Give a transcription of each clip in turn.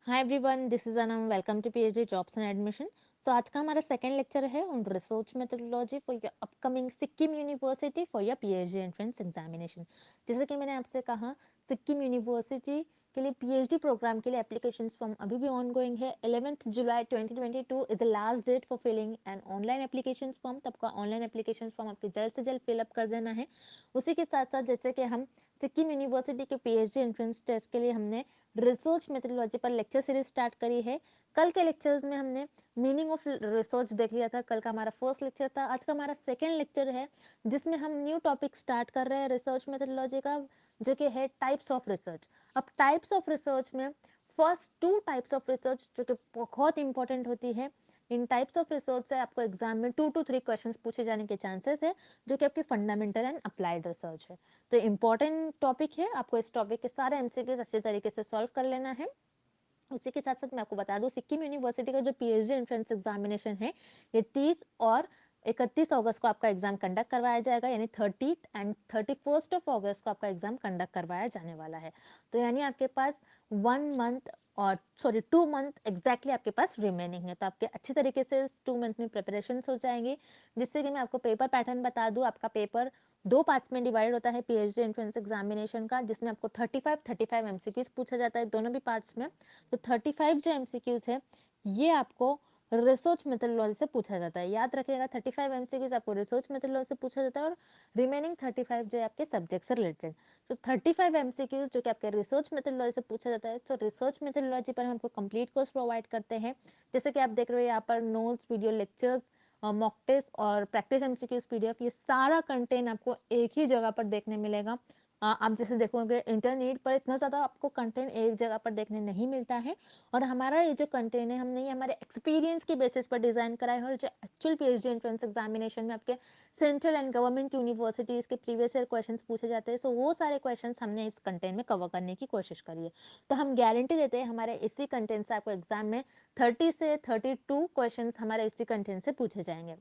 Hi everyone, this is Anam. Welcome to PhD jobs and admission. So आज का हमारा second lecture है on research methodology for your upcoming Sikkim university for your PhD entrance examination. जैसे कि मैंने आपसे कहा, सिक्किम यूनिवर्सिटी के लिए पीएचडी प्रोग्राम के लिए एप्लीकेशंस फॉर्म अभी भी ऑन गोइंग है। 11 July 2022 is the last date for filling an online application form. तब का ऑनलाइन एप्लीकेशन फॉर्म आपके जल्द से जल्द फिलअप कर देना है। उसी के साथ साथ जैसे कि हम सिक्किम यूनिवर्सिटी के पीएचडी एंट्रेंस टेस्ट के लिए हमने रिसर्च मेथोडोलॉजी पर लेक्चर सीरीज स्टार्ट करी है। कल के लेक्चर्स में हमने मीनिंग ऑफ रिसर्च देख लिया था। कल का हमारा फर्स्ट लेक्चर था। आज का हमारा सेकंड लेक्चर है जिसमें हम न्यू टॉपिक स्टार्ट कर रहे हैं रिसर्च मेथोडोलॉजी का, जो कि है टाइप्स ऑफ रिसर्च। अब टाइप्स ऑफ रिसर्च में first two types of research जो कि बहुत इंपॉर्टेंट होती है। इन टाइप्स ऑफ रिसर्च से आपको एग्जाम में 2 to 3 क्वेश्चंस पूछे जाने के चांसेस है, जो कि आपकी फंडामेंटल एंड अप्लाइड रिसर्च है। तो इम्पॉर्टेंट टॉपिक है, आपको इस टॉपिक के सारे एमसीक्यूज अच्छे तरीके से सॉल्व कर लेना है। उसी के साथ साथ मैं आपको बता दूं, सिक्किम यूनिवर्सिटी का जो पीएचडी एंट्रेंस एग्जामिनेशन है, ये 30 और 31 अगस्त को आपका एग्जाम कंडक्ट करवाया जाएगा, यानी 30 एंड 31 ऑफ अगस्त को आपका एग्जाम कंडक्ट करवाया जाने वाला है। तो यानी आपके पास 1 मंथ और 2 मंथ एग्जैक्टली आपके पास रिमेनिंग है। तो आपके अच्छी तरीके से इस 2 मंथ में प्रिपरेशन हो जाएंगी। जिससे कि मैं आपको पेपर पैटर्न बता दूं, आपका पेपर 2 पार्ट्स में डिवाइड होता है पीएचडी एंट्रेंस एग्जामिनेशन का, जिसमें आपको 35 एमसीक्यूज पूछा जाता है दोनों भी पार्ट्स में। तो 35 जो एमसीक्यूज है, ये आपको रिसर्च मेथोडोलॉजी से पूछा जाता है। याद रखिएगा, 35 एमसीक्यूज आपको रिसर्च मेथोडोलॉजी से पूछा जाता है और रिमेनिंग 35 जो है आपके सब्जेक्ट से रिलेटेड। तो 35 एमसीक्यूज जो कि आपके रिसर्च मेथोडोलॉजी से पूछा जाता है। तो रिसर्च मेथोडोलॉजी पर हम आपको कंप्लीट कोर्स प्रोवाइड करते हैं। जैसे कि आप देख रहे हो यहाँ पर notes, video lectures, mock test और प्रैक्टिस एमसीक्यूज पीडीएफ, ये सारा कंटेंट आपको एक ही जगह पर देखने मिलेगा। आप जैसे देखोगे इंटरनेट पर इतना ज़्यादा आपको कंटेंट एक जगह पर देखने नहीं मिलता है। और हमारा ये जो कंटेंट है, हमने ये हमारे एक्सपीरियंस की बेसिस पर डिज़ाइन करा है। और जो एक्चुअल पीएचडी एंट्रेंस एग्जामिनेशन में आपके सेंट्रल एंड गवर्नमेंट यूनिवर्सिटीज़ के प्रीवियस ईयर क्वेश्चंस पूछे जाते हैं, सो वो सारे क्वेश्चंस हमने इस कंटेंट में कवर करने की कोशिश करी है। तो हम गारंटी देते हैं हमारे इसी कंटेंट से आपको एग्जाम में 30 से 32 क्वेश्चंस हमारे इसी कंटेंट से पूछे जाएंगे।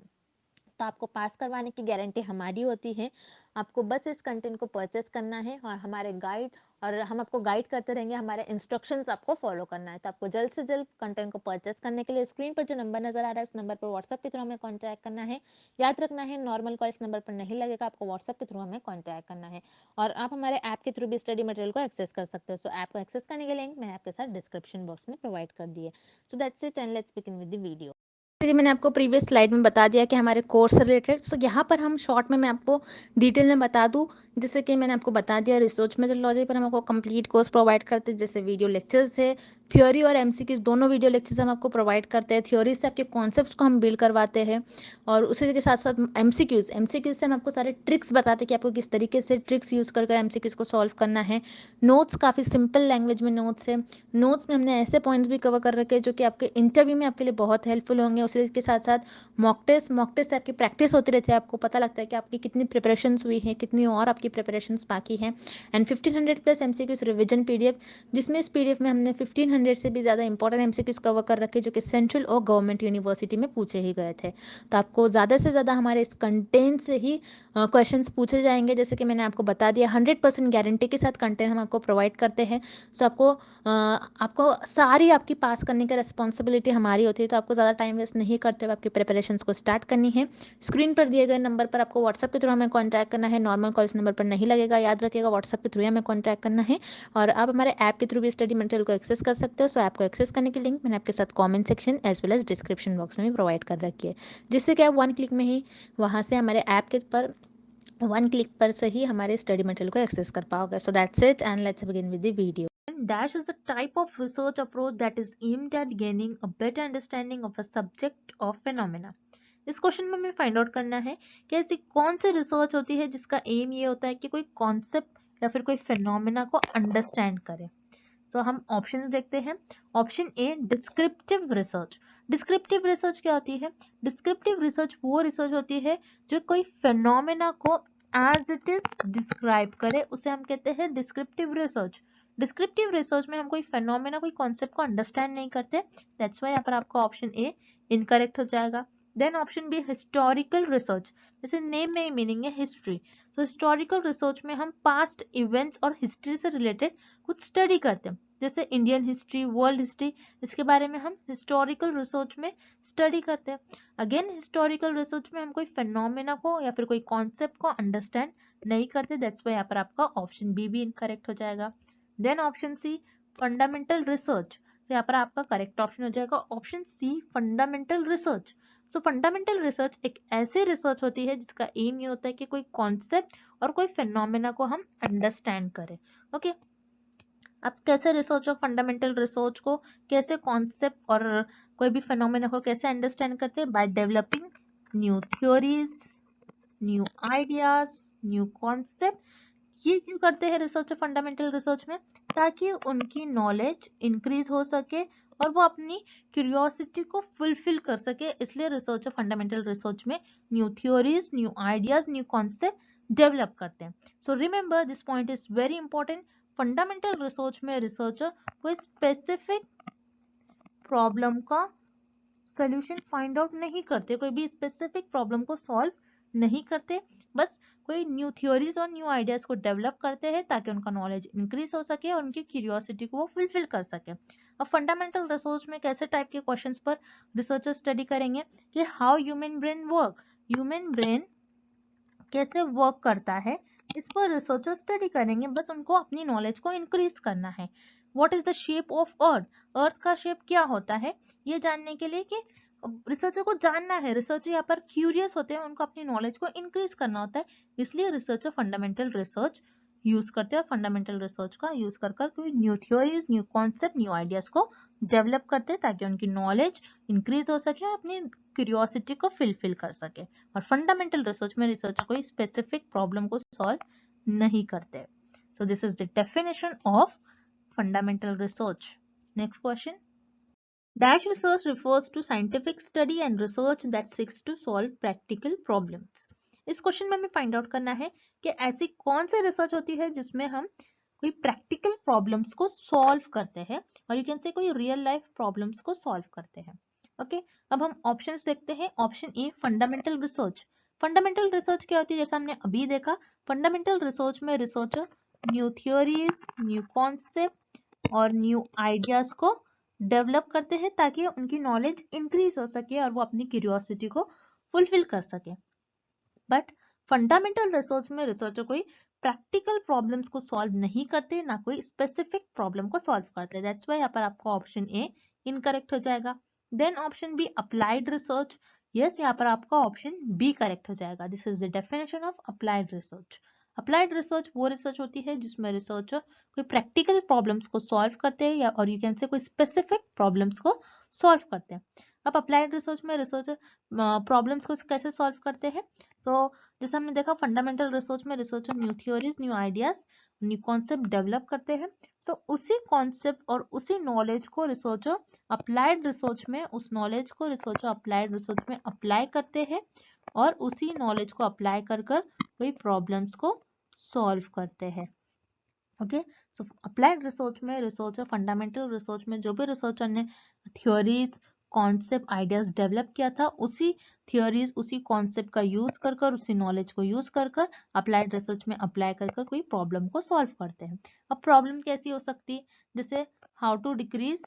तो आपको पास करवाने की गारंटी हमारी होती है। आपको बस इस कंटेंट को परचेस करना है और हमारे गाइड, और हम आपको गाइड करते रहेंगे, हमारे इंस्ट्रक्शंस आपको फॉलो करना है। तो आपको जल्द से जल्द कंटेंट को परचेस करने के लिए स्क्रीन पर जो नंबर नजर आ रहा है, उस नंबर पर व्हाट्सएप के थ्रू हमें कॉन्टैक्ट करना है। याद रखना है, नॉर्मल कॉल इस नंबर पर नहीं लगेगा, आपको व्हाट्सएप के थ्रू हमें कॉन्टैक्ट करना है। और आप हमारे ऐप के थ्रू भी स्टडी मटेरियल को एक्सेस कर सकते हो। सो ऐप को एक्सेस करने के लिंक मैंने आपके साथ डिस्क्रिप्शन बॉक्स में प्रोवाइड कर दिए। So that's it and let's begin with the video. जैसे मैंने आपको प्रीवियस स्लाइड में बता दिया कि हमारे कोर्स से रिलेटेड, सो यहाँ पर हम शॉर्ट में मैं आपको डिटेल में बता दूँ। जैसे कि मैंने आपको बता दिया, रिसर्च मेथोडोलॉजी पर हम आपको कंप्लीट कोर्स प्रोवाइड करते हैं। जैसे वीडियो लेक्चर्स है, थ्योरी और एमसीक्यूज दोनों वीडियो लेक्चर्स हम आपको प्रोवाइड करते हैं। थ्योरी से आपके कॉन्सेप्ट्स को हम बिल्ड करवाते हैं और उसी के साथ साथ एमसीक्यूज से हम आपको सारे ट्रिक्स बताते हैं कि आपको किस तरीके से ट्रिक्स यूज़ कर एमसीक्यूज को सॉल्व करना है। नोट्स काफ़ी सिंपल लैंग्वेज में नोट्स है। नोट्स में हमने ऐसे पॉइंट्स भी कवर कर रखे हैं जो कि आपके इंटरव्यू में आपके लिए बहुत हेल्पफुल होंगे। उसी के साथ साथ मॉक टेस्ट से आपकी प्रैक्टिस होती रहती है। आपको पता लगता है कि आपकी कितनी प्रिपरेशंस हुई है, कितनी और आपकी प्रिपरेशंस बाकी हैं। And 1500 plus MCQs revision PDF, जिसमें इस पीडीएफ में हमने 1500 से भी ज़्यादा इंपॉर्टेंट एमसीक्यूज कवर कर रखे जो कि सेंट्रल और गवर्नमेंट यूनिवर्सिटी में पूछे ही गए थे। तो आपको ज़्यादा से ज़्यादा हमारे इस कंटेंट से ही क्वेश्चन पूछे जाएंगे। जैसे कि मैंने आपको बता दिया, 100% गारंटी के साथ कंटेंट हम आपको प्रोवाइड करते हैं। सो आपको सारी आपकी पास करने की रिस्पॉन्सिबिलिटी हमारी होती है। तो आपको ज़्यादा टाइम वेस्ट नहीं करते हुए आपकी प्रिपरेशंस को स्टार्ट करनी है। स्क्रीन पर दिए गए नंबर पर आपको व्हाट्सएप के थ्रू हमें कॉन्टैक्ट करना है। नॉर्मल कॉल इस नंबर पर नहीं लगेगा, याद रखिएगा, व्हाट्सएप के थ्रू हमें कॉन्टैक्ट करना है। और आप हमारे ऐप के थ्रू भी स्टडी मटेरियल को एक्सेस कर सकते हो। सो ऐप को एक्सेस करने की लिंक मैंने आपके साथ comment section as well as description box में भी प्रोवाइड कर रखी है, जिससे कि आप 1 क्लिक में ही वहाँ से हमारे ऐप के पर 1 क्लिक पर से ही हमारे स्टडी मटेरियल को एक्सेस कर पाओगे। So that's it and let's begin with the video. Dash is a type of research approach that is aimed at gaining a better understanding of a subject or phenomena. इस question में हमें find out करना है कि ऐसी कौन सी research होती है जिसका एम ये होता है कि कोई कॉन्सेप्ट या फिर कोई फिनोमिना को अंडरस्टैंड करे। सो हम ऑप्शंस देखते हैं। ऑप्शन ए, डिस्क्रिप्टिव रिसर्च। डिस्क्रिप्टिव रिसर्च क्या होती है? डिस्क्रिप्टिव रिसर्च वो रिसर्च होती है जो कोई फिनोमिना को एज इट इज डिस्क्राइब करे, उसे हम कहते हैं डिस्क्रिप्टिव रिसर्च। डिस्क्रिप्टिव रिसर्च में हम कोई फेनोमेना, कोई कॉन्सेप्ट को अंडरस्टैंड नहीं करते, दैट्स वाई यहाँ पर आपका ऑप्शन ए इनकरेक्ट हो जाएगा। Then option b, historical research. जैसे नेम में ही मीनिंग है हिस्ट्री, तो हिस्टोरिकल रिसर्च में हम पास्ट इवेंट्स और हिस्ट्री से रिलेटेड कुछ स्टडी करते हैं। जैसे इंडियन हिस्ट्री, वर्ल्ड हिस्ट्री, इसके बारे में हम हिस्टोरिकल रिसर्च में स्टडी करते हैं। अगेन हिस्टोरिकल रिसर्च में हम कोई फिनोमेना को या फिर कोई कॉन्सेप्ट को अंडरस्टैंड नहीं करते, दैट्स वाई यहाँ पर आपका ऑप्शन बी भी इनकरेक्ट हो जाएगा। Then option c fundamental research, तो यहाँ पर आपका करेक्ट ऑप्शन हो जाएगा option c fundamental research. So fundamental research एक ऐसी रिसर्च होती है जिसका एम ये होता है कि कोई कॉन्सेप्ट और कोई फिनोमेना को हम अंडरस्टैंड करें। ओके, अब कैसे रिसर्च ऑफ फंडामेंटल रिसर्च को, कैसे कॉन्सेप्ट और कोई भी फिनोमेना को कैसे अंडरस्टैंड करते हैं, by developing new theories, new ideas, new concept. ये क्यों करते हैं रिसर्च ऑफ फंडामेंटल रिसर्च में, ताकि उनकी नॉलेज इंक्रीज हो सके और वो अपनी क्यूरियोसिटी को फुलफिल कर सके, इसलिए रिसर्च ऑफ फंडामेंटल रिसर्च में new theories, new ideas, new concept develop करते हैं। So remember this point is very important. Fundamental research में रिसर्चर कोई स्पेसिफिक प्रॉब्लम का सोल्यूशन फाइंड आउट नहीं करते, कोई भी स्पेसिफिक प्रॉब्लम को सॉल्व नहीं करते, बस कोई न्यू थ्योरीज और न्यू आइडियाज को डेवलप करते हैं ताकि उनका नॉलेज इंक्रीज हो सके और उनकी क्यूरियोसिटी को वो फुलफिल कर सके। अब फंडामेंटल रिसर्च में कैसे टाइप के क्वेश्चंस पर रिसर्चर स्टडी करेंगे कि how human brain work, human brain कैसे वर्क करता है, इस पर रिसर्चर स्टडी करेंगे, बस उनको अपनी नॉलेज को इंक्रीज करना है। What is the shape of earth, earth का शेप क्या होता है, ये जानने के लिए कि रिसर्चर को जानना है, रिसर्चर यहाँ पर क्यूरियस होते हैं, उनको अपनी नॉलेज को इंक्रीज करना होता है, इसलिए रिसर्चर फंडामेंटल रिसर्च यूज करते हैं। फंडामेंटल रिसर्च का यूज कर कोई new theories, new concept, new ideas को डेवलप करते हैं ताकि उनकी नॉलेज इंक्रीज हो सके, अपनी क्यूरियोसिटी को फुलफिल कर सके। और फंडामेंटल रिसर्च में रिसर्चर कोई स्पेसिफिक प्रॉब्लम को सॉल्व नहीं करते। So this is the definition of fundamental research. Next question, Dash research refers to scientific study and research that seeks to solve practical problems. इस question में हमें find out करना है कि ऐसी कौन सी रिसर्च होती है जिसमें हम कोई प्रैक्टिकल प्रॉब्लम्स को सॉल्व करते हैं, और यू कैन से कोई रियल लाइफ प्रॉब्लम्स को सॉल्व करते हैं। ओके, अब हम ऑप्शंस देखते हैं। Option a fundamental research. Fundamental research क्या होती है, जैसा हमने अभी देखा, फंडामेंटल रिसर्च में researcher new theories, new concept और न्यू आइडियाज को डेवलप करते हैं ताकि उनकी नॉलेज इंक्रीज हो सके और वो अपनी क्यूरियोसिटी को फुलफिल कर सके। बट फंडामेंटल रिसर्च में रिसर्चर कोई प्रैक्टिकल प्रॉब्लम्स को सॉल्व नहीं करते, ना कोई स्पेसिफिक प्रॉब्लम को सॉल्व करते, दैट्स व्हाई यहाँ पर आपका ऑप्शन ए इनकरेक्ट हो जाएगा। Then option B applied research, yes यहाँ पर आपका ऑप्शन बी करेक्ट हो जाएगा। This is the definition of applied research. Applied research वो रिसर्च होती है जिसमें रिसर्चर कोई प्रैक्टिकल प्रॉब्लम्स को सॉल्व करते हैं, या और यू कैन से कोई स्पेसिफिक प्रॉब्लम्स को सॉल्व करते हैं। अब अप्लाइड रिसर्च में रिसर्चर प्रॉब्लम्स को कैसे सॉल्व करते हैं, तो जैसे हमने देखा फंडामेंटल रिसर्च में researcher new theories, new ideas, new concept develop करते हैं। सो उसी कॉन्सेप्ट और उसी नॉलेज को रिसर्चर अप्लाइड रिसर्च में, उस नॉलेज को रिसर्चर अप्लाइड रिसर्च में अप्लाई करते हैं और उसी नॉलेज को अप्लाई कर कोई प्रॉब्लम्स को सॉल्व करते हैं। ओके, सो अप्लाइड रिसर्च में रिसर्चर फंडामेंटल रिसर्च में जो भी रिसर्चर ने थ्योरीज, कॉन्सेप्ट, आइडियाज डेवलप किया था, उसी थ्योरीज, उसी कॉन्सेप्ट का यूज कर उसी नॉलेज को यूज कर अप्लाइड रिसर्च में अप्लाई कर कोई प्रॉब्लम को सॉल्व करते हैं। अब प्रॉब्लम कैसी हो सकती है, जैसे how to decrease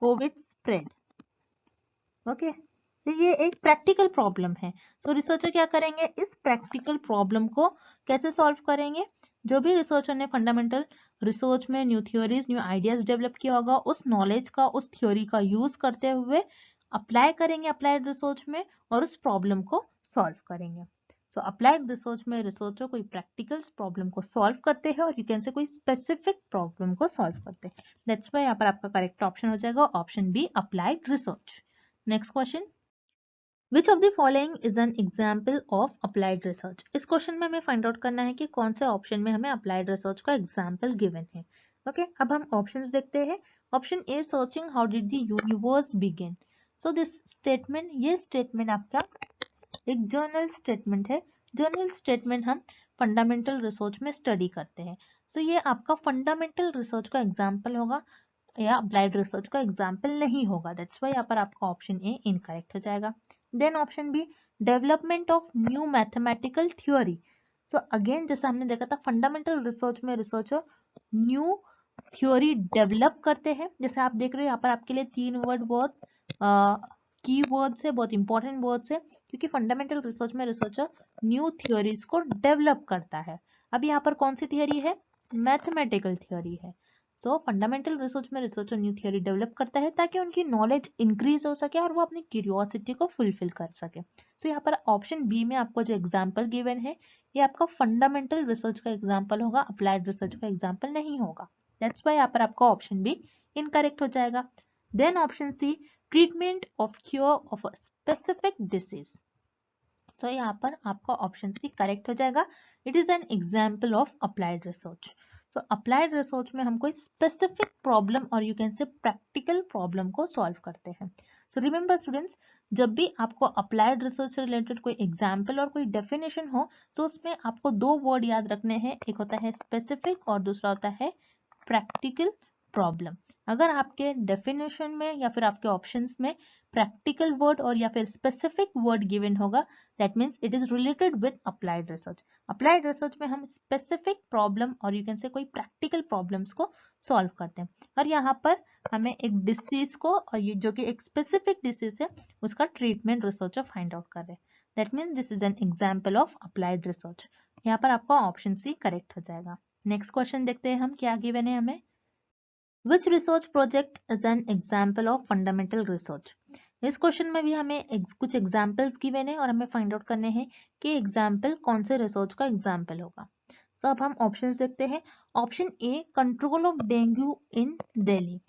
COVID spread. Okay, तो ये एक प्रैक्टिकल प्रॉब्लम है। तो रिसर्चर क्या करेंगे, इस प्रैक्टिकल प्रॉब्लम को कैसे सॉल्व करेंगे, जो भी रिसर्चर ने फंडामेंटल रिसर्च में new theories, new ideas develop किया होगा, उस नॉलेज का, उस थ्योरी का यूज करते हुए अप्लाई करेंगे अप्लाइड रिसर्च में और उस प्रॉब्लम को सॉल्व करेंगे। सो अप्लाइड रिसर्च में रिसर्चर कोई प्रैक्टिकल प्रॉब्लम को सॉल्व करते हैं और यू कैन से कोई स्पेसिफिक प्रॉब्लम को सॉल्व करते हैं। दैट्स व्हाई यहाँ पर आपका करेक्ट ऑप्शन हो जाएगा option B applied research. Next question, Which of the following is an example of applied research? इस क्वेश्चन में हमें फाइंड आउट करना है कि कौन से ऑप्शन में हमें अप्लाइड रिसर्च का एग्जाम्पल गिवन है। ओके, अब हम ऑप्शंस देखते हैं। Option A searching how did the universe begin. So this statement, ये स्टेटमेंट आपका एक जर्नल स्टेटमेंट है। जर्नल स्टेटमेंट हम फंडामेंटल रिसर्च में स्टडी करते हैं। सो ये आपका फंडामेंटल रिसर्च का एग्जाम्पल होगा या अप्लाइड रिसर्च का एग्जाम्पल नहीं होगा, दैट्स वाई यहाँ पर आपका ऑप्शन ए इनकरेक्ट हो जाएगा। Then option B development of new mathematical theory. So again जैसा हमने देखा था फंडामेंटल रिसर्च में रिसर्चर न्यू थ्योरी डेवलप करते हैं। जैसे आप देख रहे हो यहाँ पर आपके लिए 3 वर्ड बहुत की वर्ड्स है, बहुत इंपॉर्टेंट वर्ड्स है, क्योंकि फंडामेंटल रिसर्च में रिसर्चर न्यू थ्योरीज को डेवलप करता है। अब यहाँ पर कौन सी थियरी है? मैथमेटिकल थियरी है। सो फंडामेंटल रिसर्च में रिसर्चर न्यू थ्योरी डेवलप करता है ताकि उनकी नॉलेज इंक्रीज हो सके और वो अपनी क्यूरियोसिटी को फुलफिल कर सके। सो यहाँ पर ऑप्शन बी में आपको जो एग्जाम्पल गिवन है ये आपका फंडामेंटल रिसर्च का एग्जाम्पल होगा, अप्लाइड रिसर्च का एग्जाम्पल नहीं होगा। दैट्स वाई यहाँ पर आपका ऑप्शन बी इनकरेक्ट हो जाएगा। Then option C, treatment of cure of a specific disease. So यहाँ पर आपका ऑप्शन सी करेक्ट हो जाएगा। It is an example of applied research. So applied research में हम कोई स्पेसिफिक प्रॉब्लम और you can say practical problem को सॉल्व करते हैं। सो रिमेंबर स्टूडेंट्स, जब भी आपको अप्लाइड रिसर्च से रिलेटेड कोई एग्जाम्पल और कोई डेफिनेशन हो तो उसमें आपको 2 वर्ड याद रखने हैं, एक होता है स्पेसिफिक और दूसरा होता है प्रैक्टिकल प्रॉब्लम। अगर आपके डेफिनेशन में या फिर आपके ऑप्शंस में प्रैक्टिकल वर्ड और या फिर स्पेसिफिक वर्ड गिवन होगा, that means it is related with applied research. Applied research में हम स्पेसिफिक प्रॉब्लम और यू कैन से कोई प्रैक्टिकल प्रॉब्लम्स को सॉल्व करते हैं। और यहाँ पर हमें एक डिसीज को और ये जो कि एक स्पेसिफिक डिसीज है उसका ट्रीटमेंट रिसर्चर फाइंड आउट कर रहे हैं। That means this is an example of applied research. यहाँ पर आपका ऑप्शन सी करेक्ट हो जाएगा। नेक्स्ट क्वेश्चन देखते हैं हम क्या गिवन है हमें। Which research project is an example of fundamental research? इस क्वेश्चन में भी हमें कुछ एग्जाम्पल्स गिवन है और हमें फाइंड आउट करने हैं कि एग्जाम्पल कौन से रिसर्च का एग्जाम्पल होगा। सो अब हम ऑप्शंस देखते हैं। Option A, control of dengue in Delhi.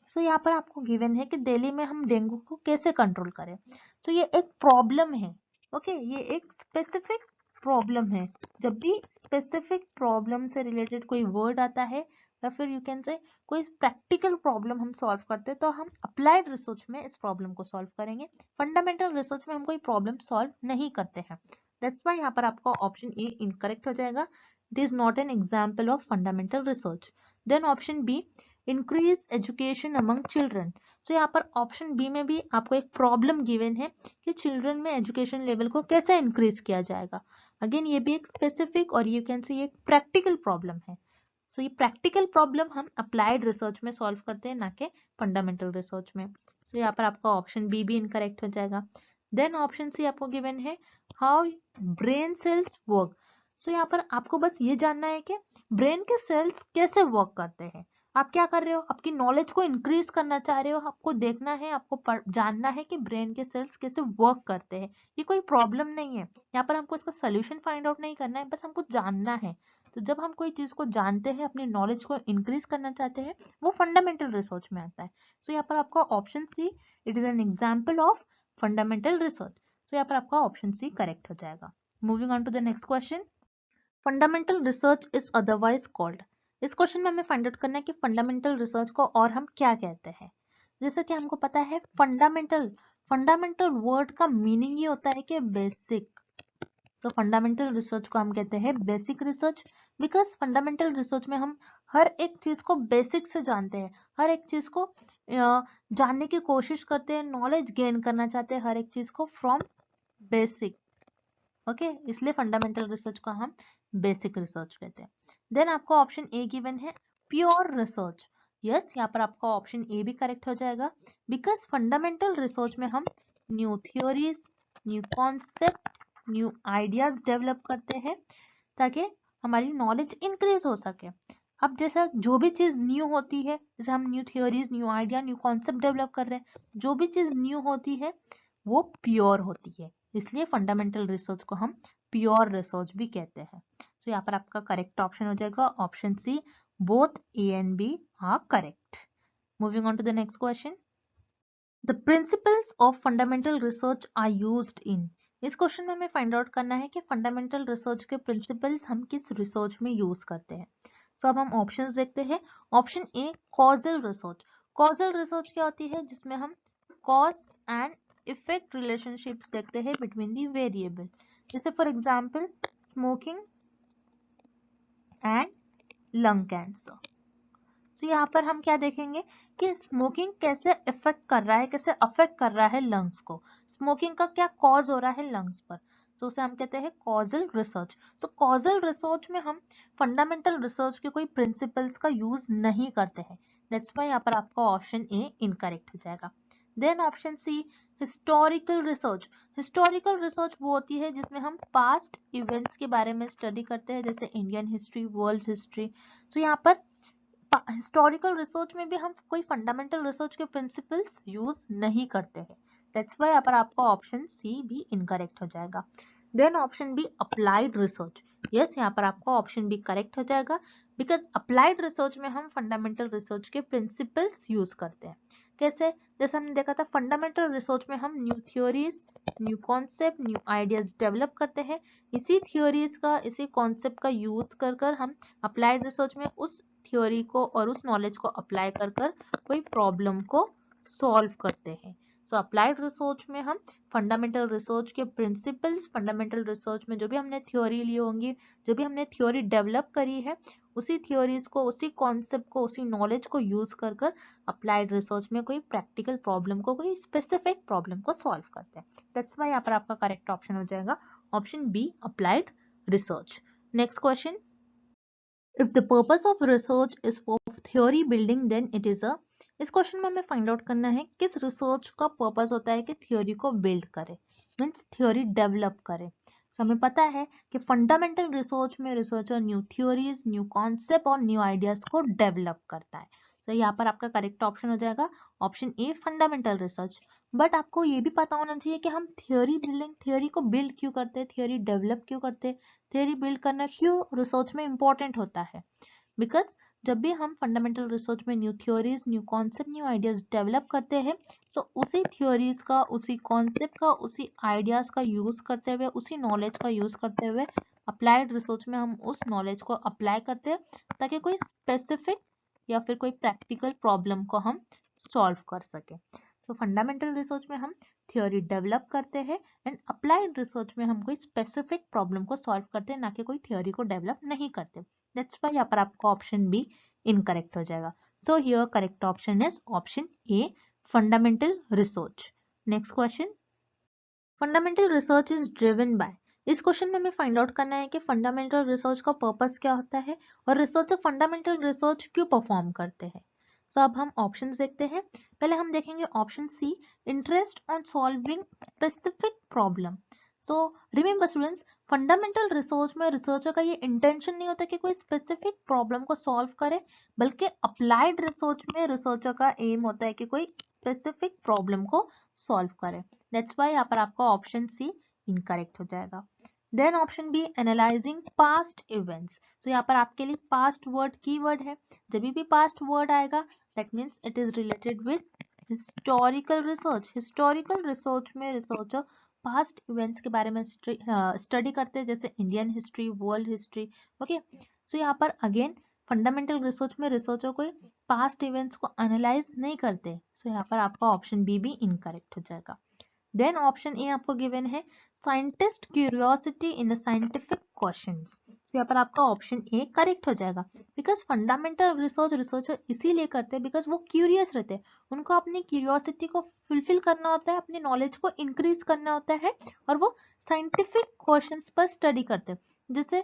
So यहाँ पर आपको गिवन है कि दिल्ली में हम डेंगू को कैसे कंट्रोल करें। सो ये एक प्रॉब्लम है, ओके, ये एक स्पेसिफिक प्रॉब्लम है। जब भी स्पेसिफिक प्रॉब्लम से रिलेटेड कोई वर्ड आता है या फिर यू कैन से कोई प्रैक्टिकल प्रॉब्लम हम सॉल्व करते हैं तो हम अप्लाइड रिसर्च में इस प्रॉब्लम को सॉल्व करेंगे। फंडामेंटल रिसर्च में हम कोई प्रॉब्लम सॉल्व नहीं करते हैं। दैट्स व्हाई यहाँ पर आपका ऑप्शन ए इनकरेक्ट हो जाएगा। It is not an example of fundamental research. Then option B, increase education among children. So यहाँ पर ऑप्शन बी में भी आपको एक प्रॉब्लम गिवन है कि चिल्ड्रन में एजुकेशन लेवल को कैसे इंक्रीज किया जाएगा। अगेन ये भी एक स्पेसिफिक और यू कैन से ये एक प्रैक्टिकल प्रॉब्लम है। सो ये प्रैक्टिकल प्रॉब्लम हम अप्लाइड रिसर्च में सॉल्व करते हैं, ना कि फंडामेंटल रिसर्च में। सो यहाँ पर आपका ऑप्शन बी भी इनकरेक्ट हो जाएगा। देन ऑप्शन सी आपको गिवन है, हाउ ब्रेन सेल्स वर्क। सो यहाँ पर आपको बस ये जानना है कि ब्रेन के सेल्स कैसे वर्क करते हैं। आप क्या कर रहे हो, आपकी नॉलेज को इंक्रीज करना चाह रहे हो, आपको देखना है, आपको जानना है कि ब्रेन के सेल्स कैसे वर्क करते हैं। ये कोई प्रॉब्लम नहीं है, यहाँ पर हमको इसका सोल्यूशन फाइंड आउट नहीं करना है, बस हमको जानना है। तो जब हम कोई चीज को जानते हैं, अपनी नॉलेज को इंक्रीज करना चाहते हैं, वो फंडामेंटल रिसर्च में आता है। सो यहाँ पर आपका option C, it is an example of fundamental research. तो यहाँ पर आपका ऑप्शन सी करेक्ट हो जाएगा। Moving on to the next question, fundamental research is otherwise called. इस क्वेश्चन में हमें फाइंड आउट करना है कि फंडामेंटल रिसर्च को और हम क्या कहते हैं। जैसा कि हमको पता है फंडामेंटल, फंडामेंटल वर्ड का मीनिंग ये होता है कि बेसिक। तो फंडामेंटल रिसर्च को हम कहते हैं basic research, because fundamental research में हम हर एक चीज को बेसिक से जानते हैं, हर एक चीज को जानने की कोशिश करते हैं, नॉलेज गेन करना चाहते हैं हर एक चीज को फ्रॉम बेसिक। ओके, इसलिए फंडामेंटल रिसर्च को हम बेसिक रिसर्च कहते हैं। देन आपको ऑप्शन ए गिवन है, प्योर रिसर्च। यस, यहाँ पर आपका ऑप्शन ए भी करेक्ट हो जाएगा, बिकॉज फंडामेंटल रिसर्च में हम new theories, new concept, new ideas develop करते हैं ताकि हमारी नॉलेज इंक्रीज हो सके। अब जैसा जो भी चीज न्यू होती है, जैसे हम new theories, new idea, new concept develop कर रहे हैं, जो भी चीज न्यू होती है वो प्योर होती है, इसलिए फंडामेंटल रिसर्च को हम प्योर रिसर्च भी कहते हैं। तो यहाँ पर आपका करेक्ट ऑप्शन हो जाएगा option C, both A and B are correct. Moving on to the next question, the principles of fundamental research are used in. इस क्वेश्चन में हमें फाइंड आउट करना है कि फंडामेंटल रिसर्च के प्रिंसिपल्स हम किस रिसर्च में यूज करते हैं। सो अब हम ऑप्शंस देखते हैं। ऑप्शन ए, कॉजल रिसर्च। कॉजल रिसर्च क्या होती है, जिसमें हम कॉज एंड इफेक्ट रिलेशनशिप्स देखते हैं बिटवीन दी वेरिएबल। जैसे for example smoking and lung cancer. तो यहाँ पर हम क्या देखेंगे कि स्मोकिंग कैसे इफेक्ट कर रहा है, कैसे अफेक्ट कर रहा है लंग्स को, स्मोकिंग का क्या कॉज हो रहा है लंग्स पर। सो उसे हम कहते हैं कॉजल रिसर्च। सो कॉजल रिसर्च में हम फंडामेंटल रिसर्च के कोई प्रिंसिपल्स का यूज नहीं करते हैं। दैट्स वाई यहाँ पर आपका ऑप्शन ए इनकरेक्ट हो जाएगा। Then option C historical research. Historical research वो होती है जिसमें हम पास्ट इवेंट्स के बारे में स्टडी करते हैं, जैसे इंडियन हिस्ट्री, वर्ल्ड हिस्ट्री। तो यहाँ पर हिस्टोरिकल रिसर्च में भी हम कोई फंडामेंटल रिसर्च के प्रिंसिपल्स यूज नहीं करते हैं। दैट्स वाई यहाँ पर आपका ऑप्शन सी भी इनकरेक्ट हो जाएगा। Then option B applied research. Yes, यहाँ पर आपका ऑप्शन बी करेक्ट हो जाएगा, बिकॉज अप्लाइड रिसर्च में हम फंडामेंटल रिसर्च के प्रिंसिपल्स यूज करते हैं। कैसे? जैसे हमने देखा था फंडामेंटल रिसर्च में हम new theories, new concept, new ideas develop करते हैं। इसी थ्योरीज का, इसी कॉन्सेप्ट का यूज कर कर हम अप्लाइड रिसर्च में उस थ्योरी को और उस नॉलेज को अप्लाई कर कर कोई प्रॉब्लम को सॉल्व करते हैं। सो अप्लाइड रिसर्च में हम फंडामेंटल रिसर्च के प्रिंसिपल्स, फंडामेंटल रिसर्च में जो भी हमने थ्योरी ली होंगी, जो भी हमने थ्योरी डेवलप करी है, उसी थ्योरीज को, उसी कॉन्सेप्ट को, उसी नॉलेज को यूज कर कर अप्लाइड रिसर्च में कोई प्रैक्टिकल प्रॉब्लम को, कोई स्पेसिफिक प्रॉब्लम को सॉल्व करते हैं। दैट्स व्हाई यहाँ पर आपका करेक्ट ऑप्शन हो जाएगा option B applied research. Next question, if the purpose of research is for theory building then it is a। इस क्वेश्चन में हमें फाइंड आउट करना है किस रिसर्च का पर्पस होता है कि थ्योरी को बिल्ड करे, मीन्स थ्योरी डेवलप करे। तो हमें पता है कि फंडामेंटल रिसर्च में researcher new theories, new concept और न्यू आइडियाज को डेवलप करता है। तो यहाँ पर आपका करेक्ट ऑप्शन हो जाएगा option a fundamental research. But आपको ये भी पता होना चाहिए कि हम थ्योरी बिल्डिंग, थ्योरी को बिल्ड क्यों करते हैं, थ्योरी डेवलप क्यों करते हैं, थ्योरी बिल्ड करना क्यों रिसर्च में इंपॉर्टेंट होता है। बिकॉज जब भी हम फंडामेंटल रिसर्च में new theories, new concept, new ideas develop करते हैं, तो उसी थ्योरीज का, उसी कॉन्सेप्ट का, उसी आइडियाज का यूज करते हुए, उसी नॉलेज का यूज करते हुए अप्लाइड रिसर्च में हम उस नॉलेज को अप्लाई करते हैं ताकि कोई स्पेसिफिक या फिर कोई प्रैक्टिकल प्रॉब्लम को हम सॉल्व कर सके। तो फंडामेंटल रिसर्च में हम थ्योरी डेवलप करते हैं एंड अप्लाइड रिसर्च में हम कोई स्पेसिफिक प्रॉब्लम को सॉल्व करते हैं, ना कि कोई थ्योरी को डेवलप नहीं करते। दैट्स व्हाई यहाँ पर आपका ऑप्शन बी इनकरेक्ट हो जाएगा। So here correct option is option a fundamental research. Next question, fundamental research is driven by. इस क्वेश्चन में हमें फाइंड आउट करना है कि फंडामेंटल रिसर्च का पर्पस क्या होता है और रिसर्चर फंडामेंटल रिसर्च क्यों परफॉर्म करते हैं। सो अब हम ऑप्शंस देखते हैं। पहले हम देखेंगे option C, interest on solving specific problem. So remember students, fundamental research में रिसर्चर का ये इंटेंशन नहीं होता कि कोई स्पेसिफिक प्रॉब्लम को सॉल्व करे, बल्कि अप्लाइड रिसर्च में रिसर्चर का एम होता है कि कोई स्पेसिफिक प्रॉब्लम को सॉल्व करे। दैट्स व्हाई यहाँ पर आपका ऑप्शन सी इनकरेक्ट हो जाएगा। Then option B, analysing past events. तो यहाँ पर आपके लिए पास्ट वर्ड कीवर्ड है। जब भी पास्ट वर्ड आएगा that means it is related with historical research. Historical research में रिसर्चर पास्ट इवेंट्स के बारे में स्टडी करते हैं, जैसे Indian history, world history. Okay, so यहाँ पर अगेन फंडामेंटल रिसर्च में रिसर्चर कोई पास्ट इवेंट्स को एनालाइज नहीं करते। सो यहाँ पर आपका ऑप्शन बी भी इनकरेक्ट हो जाएगा। देन ऑप्शन ए आपको गिवन है scientist curiosity in scientific questions. तो यहाँ पर आपका ऑप्शन ए करेक्ट हो जाएगा, बिकॉज फंडामेंटल रिसर्च रिसर्चर इसीलिए करते हैं बिकॉज वो क्यूरियस रहते हैं, उनको अपनी क्यूरियोसिटी को फुलफिल करना होता है, अपनी नॉलेज को इंक्रीज करना होता है, और वो साइंटिफिक क्वेश्चंस पर स्टडी करते हैं। जैसे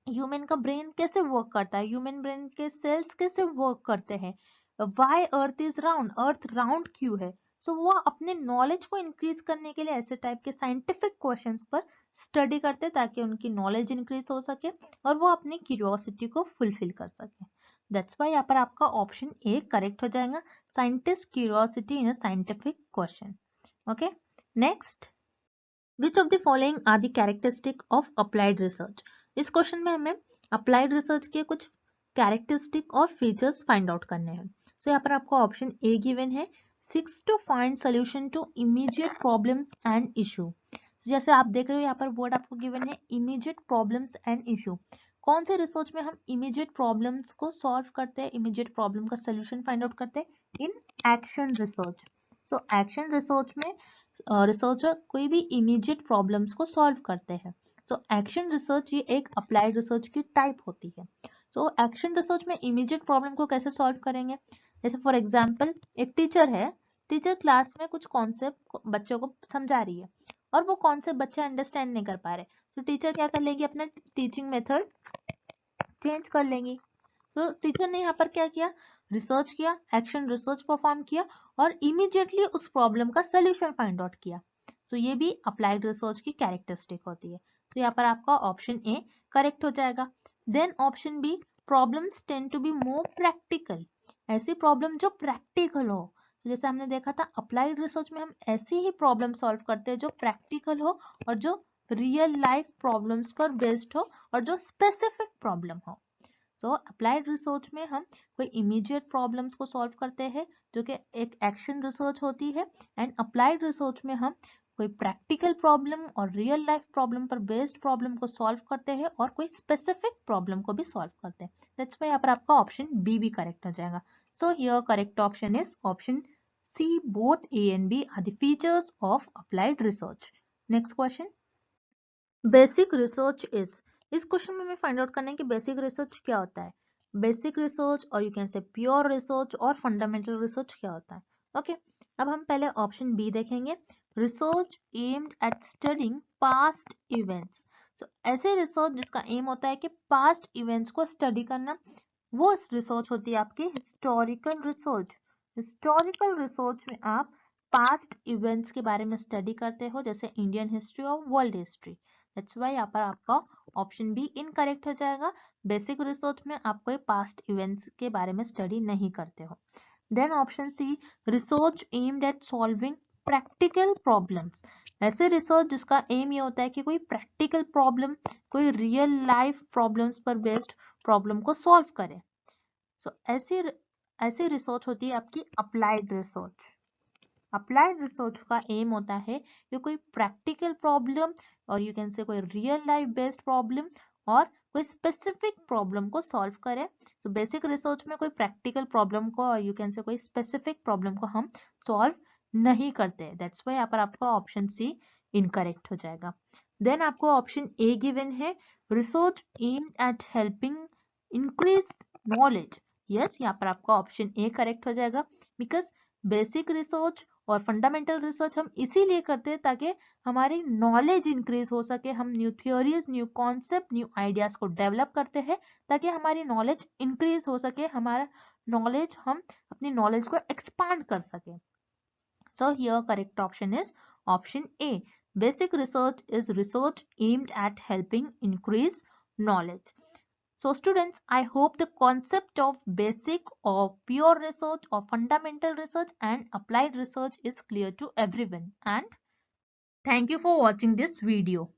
ह्यूमन का ब्रेन कैसे वर्क करता है, ह्यूमन ब्रेन के सेल्स कैसे वर्क करते हैं, why earth is round, earth round क्यों है। सो वो अपने नॉलेज को इंक्रीज करने के लिए ऐसे टाइप के साइंटिफिक क्वेश्चंस पर स्टडी करते हैं ताकि उनकी नॉलेज इंक्रीज हो सके और वो अपनी क्यूरियोसिटी को फुलफिल कर सके। दैट्स वाई यहाँ पर आपका ऑप्शन ए करेक्ट हो जाएगा, scientist curiosity in a scientific question. Okay, next, which of the following are the characteristic of applied research. इस क्वेश्चन में हमें अप्लाइड रिसर्च के कुछ कैरेक्टरिस्टिक और फीचर्स फाइंड आउट करने हैं। सो यहाँ पर आपको ऑप्शन ए गिवन है, seeks to find solution to immediate problems and issue. जैसे आप देख रहे हो यहाँ पर वर्ड आपको गिवन है इमीडिएट प्रॉब्लम्स एंड इशू। कौन से रिसर्च में हम इमीडिएट प्रॉब्लम्स को सॉल्व करते हैं, इमीडिएट प्रॉब्लम का सोल्यूशन फाइंड आउट करते हैं? In action research. So action research में रिसर्चर कोई भी इमीडिएट प्रॉब्लम्स को सॉल्व करते हैं। सो एक्शन रिसर्च ये एक अप्लाइड रिसर्च की टाइप होती है। सो एक्शन रिसर्च में इमीडिएट प्रॉब्लम को कैसे सॉल्व करेंगे? जैसे फॉर एग्जांपल एक टीचर है, टीचर क्लास में कुछ कॉन्सेप्ट बच्चों को समझा रही है और वो कॉन्सेप्ट बच्चे अंडरस्टैंड नहीं कर पा रहे, तो टीचर क्या कर लेगी, अपना टीचिंग मेथड चेंज कर लेंगी। तो टीचर ने यहाँ पर क्या किया, रिसर्च किया, एक्शन रिसर्च परफॉर्म किया और इमीडिएटली उस प्रॉब्लम का सोल्यूशन फाइंड आउट किया। सो ये भी अप्लाइड रिसर्च की कैरेक्टरिस्टिक होती है। तो यहाँ पर आपका ऑप्शन ए करेक्ट हो जाएगा। Then option B, problems tend to be more practical. ऐसी प्रॉब्लम जो प्रैक्टिकल हो, तो जैसे हमने देखा था अप्लाइड रिसर्च में हम ऐसी ही प्रॉब्लम सॉल्व करते हैं जो प्रैक्टिकल हो और जो रियल लाइफ प्रॉब्लम्स पर बेस्ड हो और जो स्पेसिफिक प्रॉब्लम हो। सो अप्लाइड रिसर्च में हम कोई इमीडिएट प्रॉब्लम्स को सॉल्व करते हैं जो कि एक एक्शन रिसर्च होती है, एंड अप्लाइड रिसर्च में हम कोई प्रैक्टिकल प्रॉब्लम और रियल लाइफ प्रॉब्लम पर बेस्ड प्रॉब्लम को सॉल्व करते हैं और कोई स्पेसिफिक प्रॉब्लम को भी सॉल्व करते हैं। दैट्स व्हाई यहाँ पर आपका ऑप्शन बी भी करेक्ट हो जाएगा। So here correct option is option C, both A and B are the features of applied research. Next question, basic research is. इस क्वेश्चन में हमें फाइंड आउट करना है कि बेसिक रिसर्च क्या होता है। बेसिक रिसर्च और you can say pure research और फंडामेंटल रिसर्च क्या होता है। ओके, अब हम पहले ऑप्शन बी देखेंगे, research aimed at studying past events. So ऐसे रिसर्च जिसका एम होता है कि पास्ट इवेंट्स को स्टडी करना, वो रिसर्च होती है आपकी हिस्टोरिकल रिसर्च। हिस्टोरिकल रिसर्च में आप पास्ट इवेंट्स के बारे में स्टडी करते हो, जैसे इंडियन हिस्ट्री और वर्ल्ड हिस्ट्री। दैट्स व्हाई यहाँ पर आपका ऑप्शन बी इनकरेक्ट हो जाएगा। बेसिक रिसर्च में आप कोई पास्ट इवेंट्स के बारे में स्टडी नहीं करते हो। Then option C, research aimed at solving practical problems. ऐसे रिसर्च जिसका एम ये होता है कि कोई प्रैक्टिकल प्रॉब्लम, कोई रियल लाइफ प्रॉब्लम्स पर बेस्ड प्रॉब्लम को सॉल्व करे। सो ऐसी रिसर्च होती है आपकी अप्लाइड रिसर्च। अप्लाइड रिसर्च का एम होता है कि कोई प्रैक्टिकल प्रॉब्लम और यू कैन से कोई रियल लाइफ बेस्ड प्रॉब्लम और कोई स्पेसिफिक प्रॉब्लम को सॉल्व करे। सो बेसिक रिसर्च में कोई प्रैक्टिकल प्रॉब्लम को और यू कैन से कोई स्पेसिफिक प्रॉब्लम को हम सॉल्व नहीं करते। दैट्स व्हाई यहाँ पर आपका ऑप्शन सी इनकरेक्ट हो जाएगा। देन आपको ऑप्शन ए गिवन है, research aimed eight helping increase knowledge. Yes, यहाँ पर आपका ऑप्शन ए करेक्ट हो जाएगा, बिकॉज बेसिक रिसर्च और फंडामेंटल रिसर्च हम इसीलिए करते हैं ताकि हमारी नॉलेज इंक्रीज हो सके, हम new theories, new concept, new ideas को डेवलप करते हैं ताकि हमारी नॉलेज इंक्रीज हो सके, हमारा नॉलेज, हम अपनी नॉलेज को एक्सपांड कर सके। So here correct option is option A. Basic research is research aimed at helping increase knowledge. So students, I hope the concept of basic or pure research or fundamental research and applied research is clear to everyone. And thank you for watching this video.